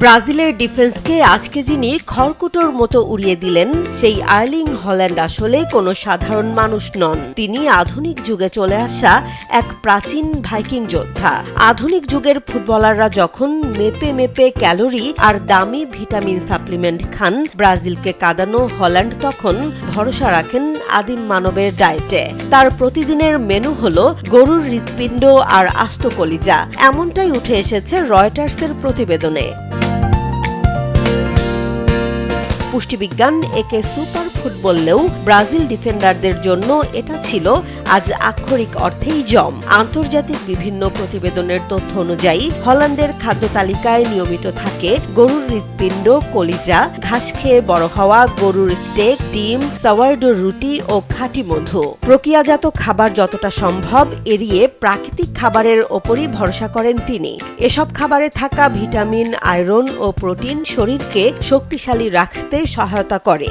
ব্রাজিলের ডিফেন্সকে আজকে যিনি খড়কুটোর মতো উড়িয়ে দিলেন সেই আর্লিং হল্যান্ড আসলে কোনো সাধারণ মানুষ নন। তিনি আধুনিক যুগে চলে আসা এক প্রাচীন ভাইকিং যোদ্ধা। আধুনিক যুগের ফুটবলাররা যখন মেপে মেপে ক্যালোরি আর দামি ভিটামিন সাপ্লিমেন্ট খান, ব্রাজিলকে কাঁদানো হল্যান্ড তখন ভরসা রাখেন আদিম মানবের ডায়েটে। তার প্রতিদিনের মেনু হলো গরুর হৃৎপিণ্ড আর আস্ত কলিজা। এমনটাই উঠে এসেছে রয়টার্সের প্রতিবেদনে। পুষ্টিবিজ্ঞান একে সুপার ফুড বললেও ব্রাজিল ডিফেন্ডারদের জন্য এটা ছিল আজ আক্ষরিক অর্থেই জম। আন্তর্জাতিক বিভিন্ন প্রতিবেদনের তথ্য অনুযায়ী হল্যান্ডের খাদ্য তালিকায় নিয়মিত থাকে গরুর হৃৎপিণ্ড, কলিজা, ঘাস খেয়ে বড় হওয়া গরুর স্টেক, ডিম, সাওয়ারডো রুটি ও খাঁটি মধু। প্রক্রিয়াজাত খাবার যতটা সম্ভব এড়িয়ে প্রাকৃতিক খাবারের ওপরই ভরসা করেন তিনি। এসব খাবারে থাকা ভিটামিন, আয়রন ও প্রোটিন শরীরকে শক্তিশালী রাখতে সহায়তা করে।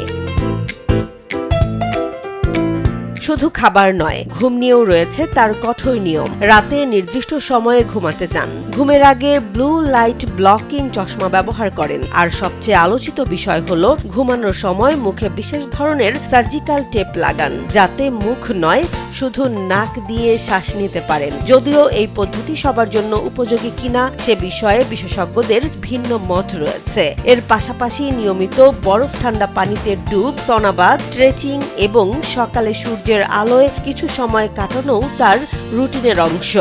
শুধু খাবার নয়, ঘুম নিয়েও রয়েছে তার কঠোর নিয়ম। রাতে নির্দিষ্ট সময়ে ঘুমাতে যান, ঘুমের আগে ব্লু লাইট ব্লকিং চশমা ব্যবহার করেন, আর সবচেয়ে আলোচিত বিষয় হলো ঘুমানোর সময় মুখে বিশেষ ধরনের সার্জিক্যাল টেপ লাগান, যাতে মুখ নয় শুধু নাক দিয়ে শ্বাস নিতে পারেন। যদিও এই পদ্ধতি সবার জন্য উপযোগী কিনা সে বিষয়ে বিশেষজ্ঞদের ভিন্ন মত রয়েছে। এর পাশাপাশি নিয়মিত বরফ ঠান্ডা পানিতে ডুব, সনাবাদ, স্ট্রেচিং এবং সকালে সূর্যের আলোয় কিছু সময় কাটানোও তার রুটিনের অংশ।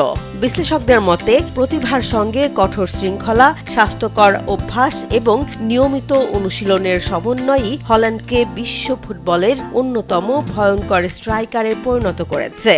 বিশ্লেষকদের মতে প্রতিভার সঙ্গে কঠোর শৃঙ্খলা, স্বাস্থ্যকর অভ্যাস এবং নিয়মিত অনুশীলনের সমন্বয়ই হল্যান্ডকে বিশ্ব ফুটবলের অন্যতম ভয়ঙ্কর স্ট্রাইকারে পরিণত করেছে।